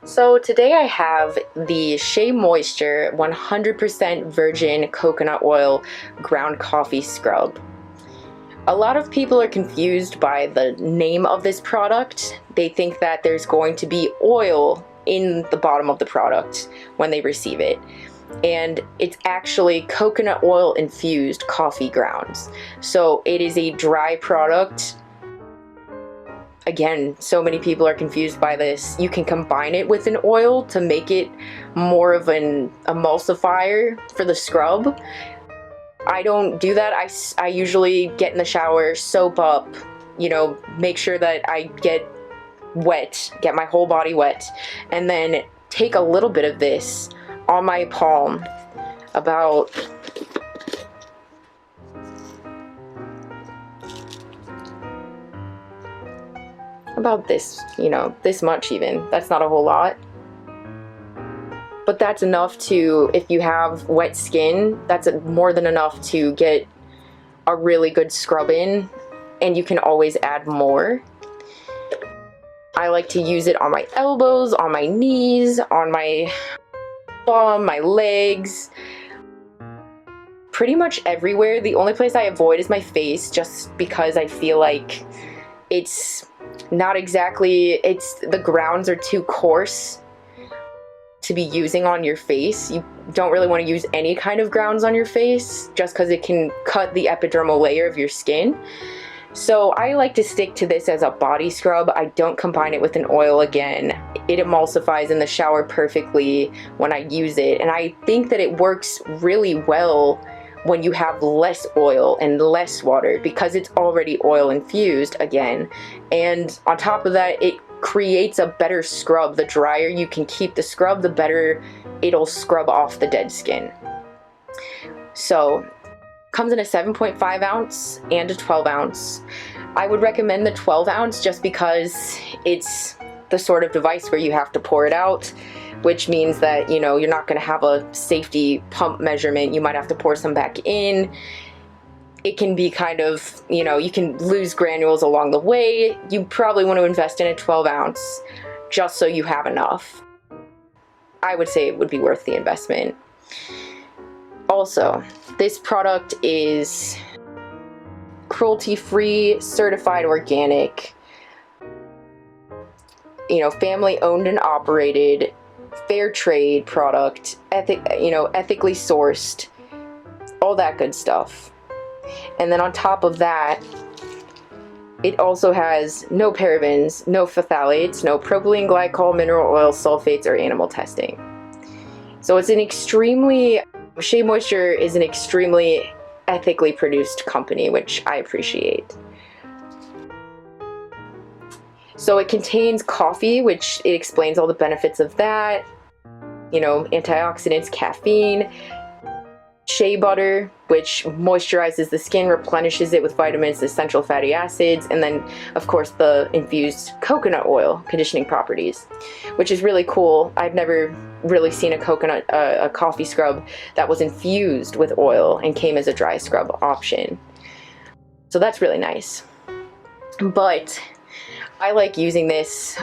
So today I have the SheaMoisture 100% virgin coconut oil ground coffee scrub. A lot of people are confused by the name of this product. They think that there's going to be oil in the bottom of the product when they receive it. And it's actually coconut oil infused coffee grounds. So it is a dry product. Again, so many people are confused by this. You can combine it with an oil to make it more of an emulsifier for the scrub. I don't do that. I usually get in the shower, soap up, make sure that I get my whole body wet, and then take a little bit of this on my palm, about this, this much even. That's not a whole lot. But that's enough to, if you have wet skin, that's more than enough to get a really good scrub in, and you can always add more. I like to use it on my elbows, on my knees, on my bum, my legs, pretty much everywhere. The only place I avoid is my face, just because I feel like it's not exactly, the grounds are too coarse to be using on your face. You don't really want to use any kind of grounds on your face just because it can cut the epidermal layer of your skin. So I like to stick to this as a body scrub. I don't combine it with an oil again. It emulsifies in the shower perfectly when I use it, and I think that it works really well when you have less oil and less water, because it's already oil infused again. And on top of that, it creates a better scrub. The drier you can keep the scrub, the better it'll scrub off the dead skin. So comes in a 7.5 ounce and a 12 ounce. I would recommend the 12 ounce just because it's the sort of device where you have to pour it out, which means that, you're not going to have a safety pump measurement. You might have to pour some back in. It can be kind of, you can lose granules along the way. You probably want to invest in a 12 ounce just so you have enough. I would say it would be worth the investment. Also, this product is cruelty-free, certified organic, family owned and operated, fair trade product, ethically sourced, all that good stuff. And then on top of that, it also has no parabens, no phthalates, no propylene glycol, mineral oil, sulfates, or animal testing. So it's SheaMoisture is an extremely ethically produced company, which I appreciate. So it contains coffee, which it explains all the benefits of that, antioxidants, caffeine, Shea Butter, which moisturizes the skin, replenishes it with vitamins, essential fatty acids, and then, of course, the infused coconut oil conditioning properties, which is really cool. I've never really seen a coffee scrub that was infused with oil and came as a dry scrub option. So that's really nice. But I like using this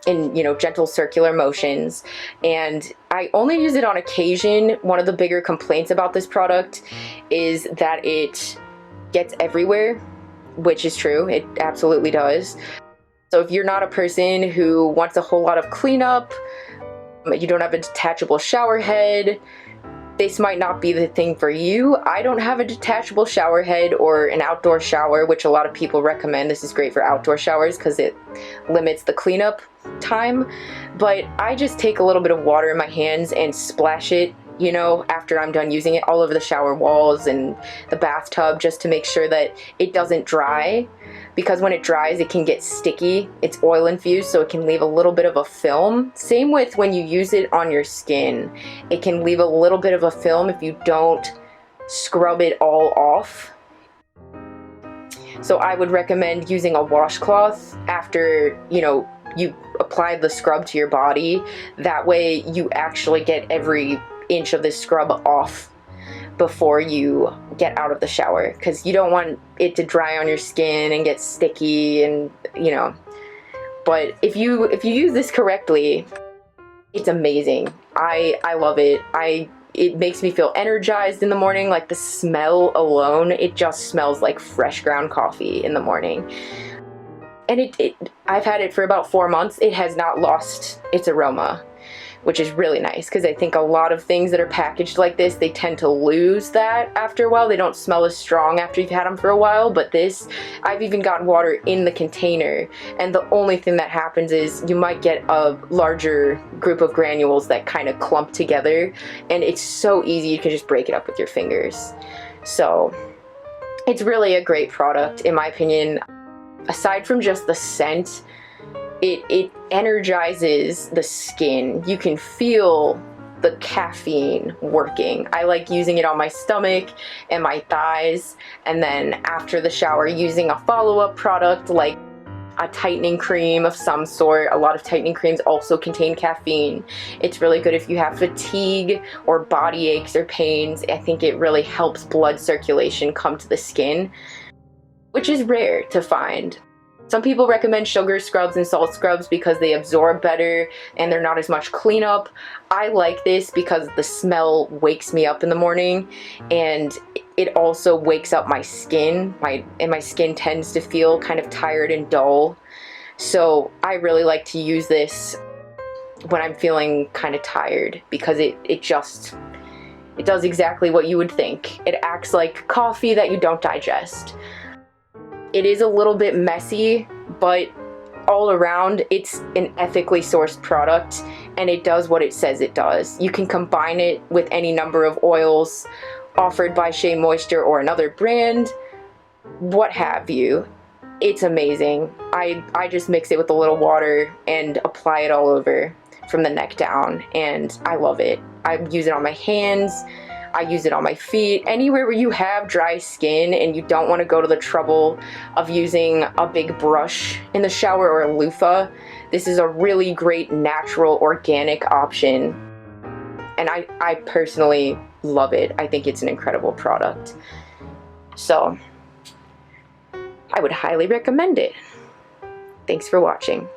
in, gentle circular motions, and I only use it on occasion. One of the bigger complaints about this product is that it gets everywhere, which is true. It absolutely does. So if you're not a person who wants a whole lot of cleanup, you don't have a detachable shower head, this might not be the thing for you. I don't have a detachable shower head or an outdoor shower, which a lot of people recommend. This is great for outdoor showers because it limits the cleanup time. But I just take a little bit of water in my hands and splash it, after I'm done using it, all over the shower walls and the bathtub, just to make sure that it doesn't dry. Because when it dries, it can get sticky. It's oil infused, so it can leave a little bit of a film. Same with when you use it on your skin. It can leave a little bit of a film if you don't scrub it all off. So I would recommend using a washcloth after, you apply the scrub to your body. That way you actually get every inch of this scrub off before you get out of the shower, because you don't want it to dry on your skin and get sticky and, but if you use this correctly, it's amazing. I love it. It makes me feel energized in the morning. Like the smell alone, it just smells like fresh ground coffee in the morning. And I've had it for about 4 months. It has not lost its aroma, which is really nice, because I think a lot of things that are packaged like this, they tend to lose that after a while. They don't smell as strong after you've had them for a while. But this, I've even gotten water in the container, and the only thing that happens is you might get a larger group of granules that kind of clump together, and it's so easy, you can just break it up with your fingers. So it's really a great product in my opinion. Aside from just the scent, it energizes the skin. You can feel the caffeine working. I like using it on my stomach and my thighs, and then after the shower using a follow-up product like a tightening cream of some sort. A lot of tightening creams also contain caffeine. It's really good if you have fatigue or body aches or pains. I think it really helps blood circulation come to the skin, which is rare to find. Some people recommend sugar scrubs and salt scrubs because they absorb better and they're not as much cleanup. I like this because the smell wakes me up in the morning, and it also wakes up my skin. My skin tends to feel kind of tired and dull. So I really like to use this when I'm feeling kind of tired, because it does exactly what you would think. It acts like coffee that you don't digest. It is a little bit messy, but all around, it's an ethically sourced product, and it does what it says it does. You can combine it with any number of oils offered by SheaMoisture or another brand, what have you. It's amazing. I just mix it with a little water and apply it all over from the neck down, and I love it. I use it on my hands, I use it on my feet. Anywhere where you have dry skin and you don't want to go to the trouble of using a big brush in the shower or a loofah, this is a really great natural organic option. And I personally love it. I think it's an incredible product. So I would highly recommend it. Thanks for watching.